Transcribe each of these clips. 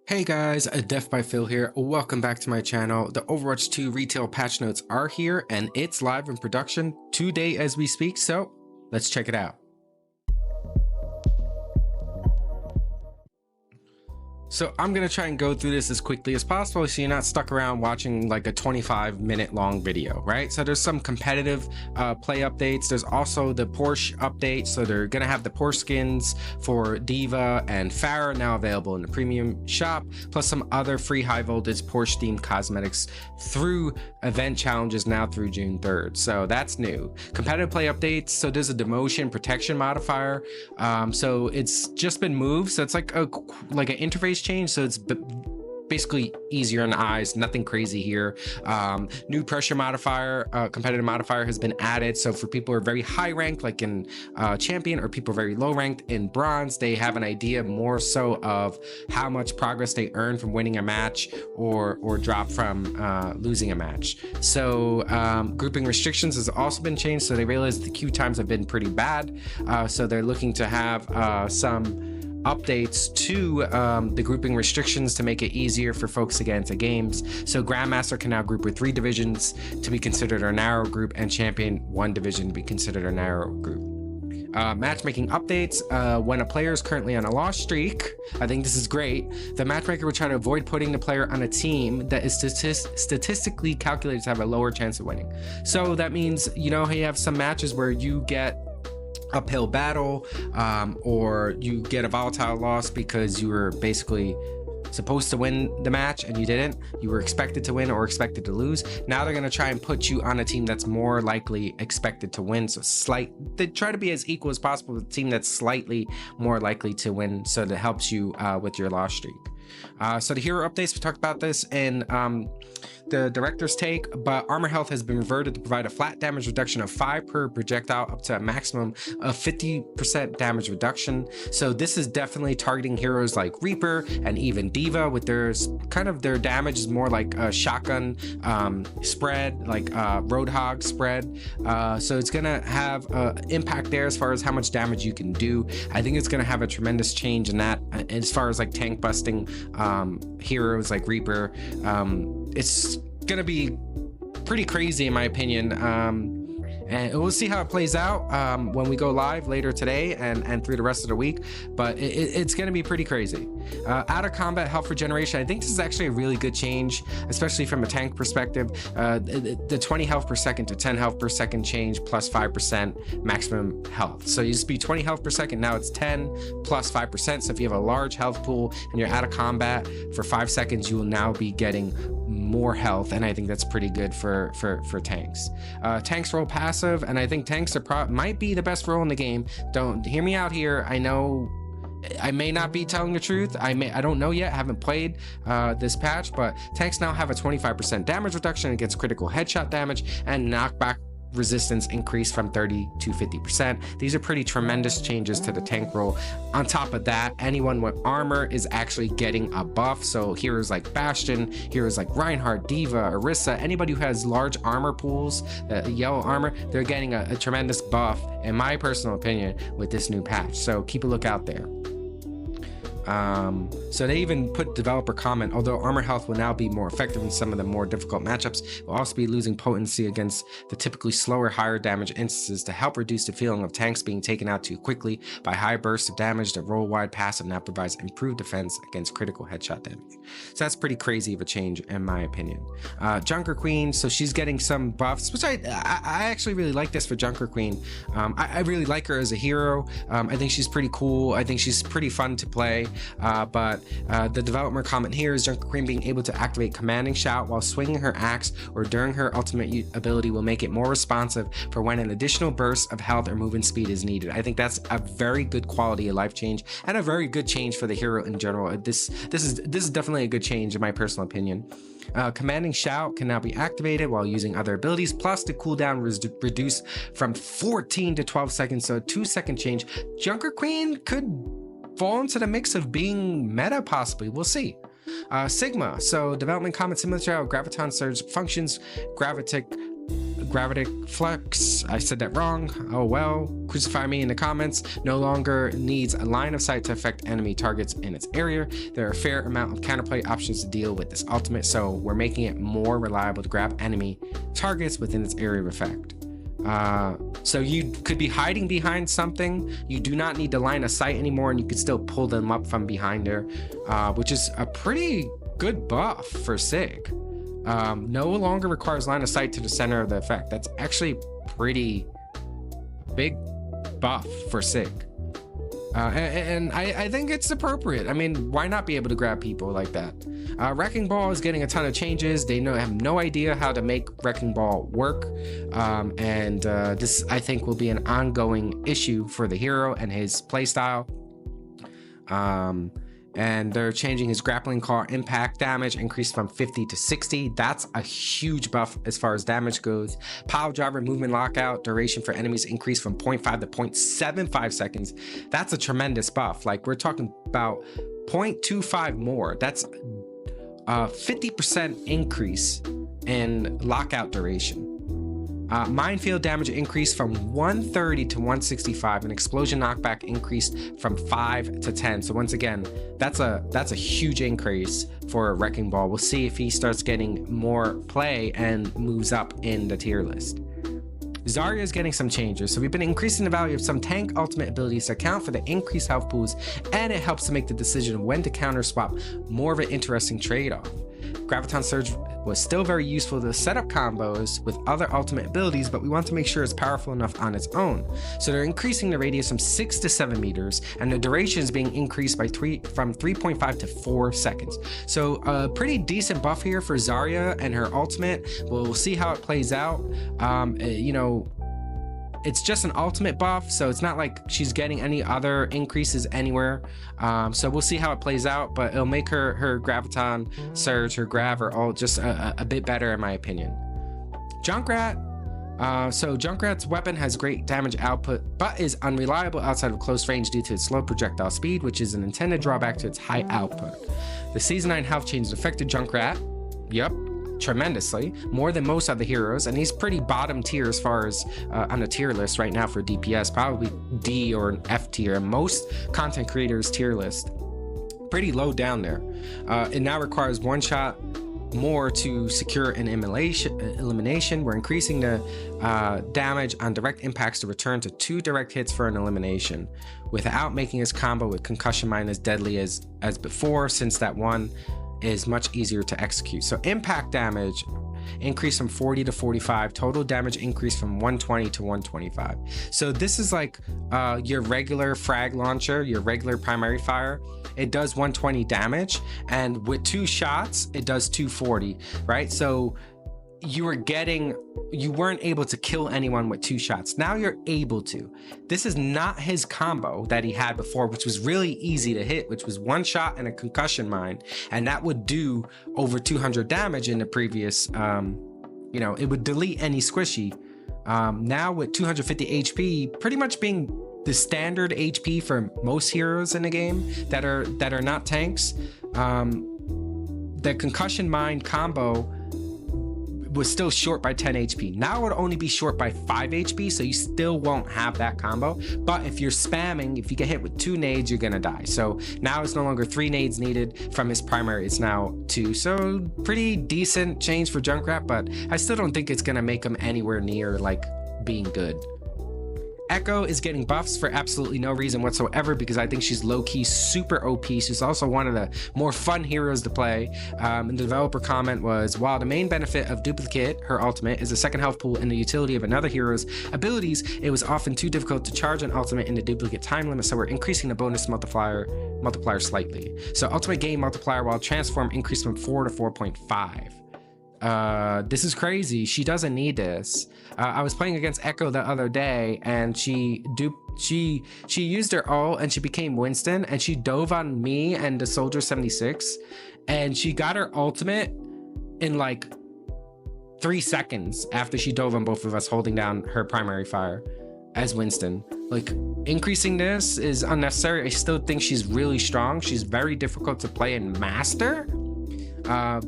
Hey guys, Deathbyphiw here. Welcome back to my channel. The Overwatch 2 retail patch notes are here and it's live in production today as we speak, so let's check it out. So I'm going to try and go through this as quickly as possible so you're not stuck around watching like a 25-minute long video, right? So there's some competitive play updates. There's also the Porsche update. So they're going to have the Porsche skins for D.Va and Pharah now available in the premium shop, plus some other free high voltage Porsche themed cosmetics through event challenges now through June 3rd. So that's new. Competitive play updates. So there's a demotion protection modifier. So it's just been moved. So it's like an interface change, so it's basically easier on the eyes, nothing crazy here. New pressure modifier, competitive modifier has been added, so for people who are very high ranked like in champion, or people very low ranked in bronze, they have an idea more so of how much progress they earn from winning a match or drop from losing a match. So grouping restrictions has also been changed, so they realized the queue times have been pretty bad, so they're looking to have some updates to the grouping restrictions to make it easier for folks to get into games. So Grandmaster can now group with 3 divisions to be considered a narrow group, and Champion 1 division to be considered a narrow group. Matchmaking updates. When a player is currently on a loss streak, I think this is great, the matchmaker will try to avoid putting the player on a team that is statistically calculated to have a lower chance of winning. So that means, you know, you have some matches where you get uphill battle, or you get a volatile loss because you were basically supposed to win the match and you didn't. You were expected to win or expected to lose. Now they're going to try and put you on a team that's more likely expected to win, so they try to be as equal as possible with a team that's slightly more likely to win, so that helps you with your loss streak. So the hero updates, we talked about this in the director's take, but armor health has been reverted to provide a flat damage reduction of 5 per projectile up to a maximum of 50% damage reduction. So this is definitely targeting heroes like Reaper and even D.Va, with their damage is more like a shotgun spread, like Roadhog spread. So it's gonna have impact there as far as how much damage you can do. I think it's gonna have a tremendous change in that as far as like tank busting heroes like Reaper. It's gonna be pretty crazy in my opinion, and we'll see how it plays out when we go live later today and through the rest of the week, but it's gonna be pretty crazy. Out of combat health regeneration, I think this is actually a really good change, especially from a tank perspective. The 20 health per second to 10 health per second change plus 5% maximum health. So it used to be 20 health per second, now it's 10 plus 5%. So if you have a large health pool and you're out of combat for 5 seconds, you will now be getting more health, and I think that's pretty good for tanks. Tanks roll passive, and I think tanks might be the best role in the game. Don't hear me out here. I know I may not be telling the truth. I don't know yet. I haven't played this patch, but tanks now have a 25% damage reduction against critical headshot damage, and knockback resistance increased from 30 to 50%. These are pretty tremendous changes to the tank role. On top of that, anyone with armor is actually getting a buff. So heroes like Bastion, heroes like Reinhardt, D.Va, Orisa, anybody who has large armor pools, yellow armor, they're getting a tremendous buff, in my personal opinion, with this new patch. So keep a look out there. So they even put developer comment, although armor health will now be more effective in some of the more difficult matchups, will also be losing potency against the typically slower, higher damage instances to help reduce the feeling of tanks being taken out too quickly by high bursts of damage. The roll wide passive now provides improved defense against critical headshot damage. So that's pretty crazy of a change in my opinion. Junkrat Queen, so she's getting some buffs, which I actually really like this for Junkrat Queen. I really like her as a hero. I think she's pretty cool. I think she's pretty fun to play. But the developer comment here is Junkrat Queen being able to activate commanding shout while swinging her axe or during her ultimate ability will make it more responsive for when an additional burst of health or movement speed is needed. I think that's a very good quality of life change and a very good change for the hero in general. This is definitely a good change in my personal opinion. Commanding shout can now be activated while using other abilities, plus the cooldown reduced from 14 to 12 seconds, so a 2-second change. Junkrat Queen could fall into the mix of being meta, possibly. We'll see. Sigma, so development comment similar to how Graviton Surge functions. Gravitic Gravitic Flux, I said that wrong. Oh well, crucify me in the comments. No longer needs a line of sight to affect enemy targets in its area. There are a fair amount of counterplay options to deal with this ultimate, so we're making it more reliable to grab enemy targets within its area of effect. So you could be hiding behind something. You do not need the line of sight anymore, and you could still pull them up from behind there, which is a pretty good buff for Sig. No longer requires line of sight to the center of the effect. That's actually pretty big buff for Sig. And I think it's appropriate. I mean, why not be able to grab people like that? Wrecking Ball is getting a ton of changes. They have no idea how to make Wrecking Ball work. This, I think, will be an ongoing issue for the hero and his playstyle. And they're changing his grappling claw impact damage, increased from 50 to 60. That's a huge buff as far as damage goes. Pile driver movement lockout duration for enemies increased from 0.5 to 0.75 seconds. That's a tremendous buff. Like, we're talking about 0.25 more. That's a 50% increase in lockout duration. Minefield damage increased from 130 to 165, and explosion knockback increased from 5 to 10. So once again, that's a huge increase for Wrecking Ball. We'll see if he starts getting more play and moves up in the tier list. Zarya is getting some changes. So we've been increasing the value of some tank ultimate abilities to account for the increased health pools, and it helps to make the decision of when to counter swap more of an interesting trade-off. Graviton Surge was still very useful to set up combos with other ultimate abilities, but we want to make sure it's powerful enough on its own. So they're increasing the radius from 6 to 7 meters, and the duration is being increased by from 3.5 to 4 seconds. So a pretty decent buff here for Zarya and her ultimate. We'll see how it plays out. You know, it's just an ultimate buff, so it's not like she's getting any other increases anywhere. So we'll see how it plays out, but it'll make her Graviton Surge, her Grav, are all just a bit better in my opinion. Junkrat. So Junkrat's weapon has great damage output, but is unreliable outside of close range due to its slow projectile speed, which is an intended drawback to its high output. The Season 9 health changes affected Junkrat. Yep. Tremendously, more than most other heroes, and he's pretty bottom tier as far as on the tier list right now for DPS, probably D or an F tier, and most content creators tier list pretty low down there. It now requires one shot more to secure an elimination. We're increasing the damage on direct impacts to return to 2 direct hits for an elimination, without making his combo with Concussion Mine as deadly as before, since that one is much easier to execute. So impact damage increased from 40 to 45, total damage increased from 120 to 125. So this is like your regular frag launcher, your regular primary fire. It does 120 damage, and with 2 shots it does 240, right? So you weren't able to kill anyone with 2 shots. Now you're able to. This is not his combo that he had before, which was really easy to hit, which was 1 shot and a concussion mine, and that would do over 200 damage in the previous, you know, it would delete any squishy. Now with 250 HP pretty much being the standard HP for most heroes in the game that are not tanks, the concussion mine combo was still short by 10 HP. Now it would only be short by 5 HP, so you still won't have that combo. But if you're spamming, if you get hit with 2 nades, you're gonna die. So now it's no longer 3 nades needed from his primary, it's now 2. So pretty decent change for Junkrat, but I still don't think it's gonna make him anywhere near like being good. Ekko is getting buffs for absolutely no reason whatsoever, because I think she's low-key super OP. She's also one of the more fun heroes to play. And the developer comment was, while the main benefit of Duplicate, her ultimate, is a second health pool and the utility of another hero's abilities, it was often too difficult to charge an ultimate in the duplicate time limit, so we're increasing the bonus multiplier slightly. So ultimate gain multiplier while transform increased from 4 to 4.5. This is crazy. She doesn't need this. I was playing against Ekko the other day, and she used her ult and she became Winston, and she dove on me and the Soldier 76, and she got her ultimate in like 3 seconds after she dove on both of us, holding down her primary fire as Winston. Like, increasing this is unnecessary. I still think she's really strong. She's very difficult to play and master.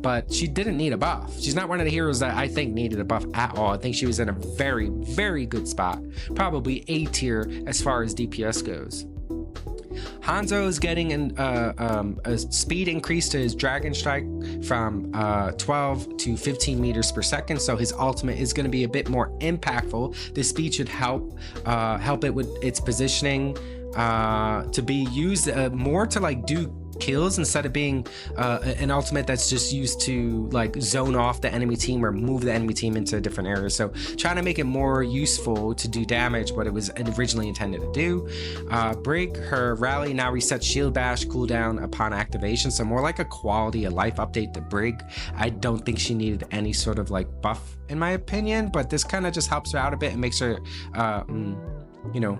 but she didn't need a buff. She's not one of the heroes that I think needed a buff at all. I think she was in a very, very good spot, probably A tier as far as DPS goes. Hanzo is getting a speed increase to his Dragon Strike from 12 to 15 meters per second, so his ultimate is going to be a bit more impactful. This speed should help it with its positioning to be used more to like do kills instead of being an ultimate that's just used to like zone off the enemy team or move the enemy team into a different area. So trying to make it more useful to do damage, what it was originally intended to do. Brig, her rally now resets shield bash cooldown upon activation, so more like a quality of life update to Brig. I don't think she needed any sort of like buff in my opinion, but this kind of just helps her out a bit and makes her you know,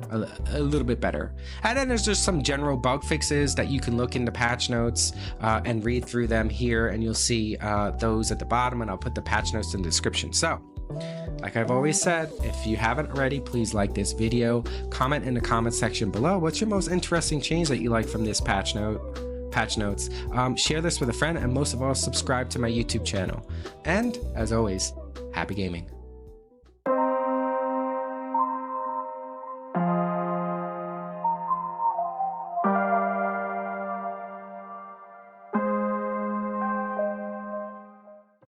a little bit better. And then there's just some general bug fixes that you can look into patch notes and read through them here, and you'll see those at the bottom, and I'll put the patch notes in the description. So like I've always said, if you haven't already, please like this video, comment in the comment section below what's your most interesting change that you like from this patch notes, share this with a friend, and most of all, subscribe to my YouTube channel. And as always, happy gaming.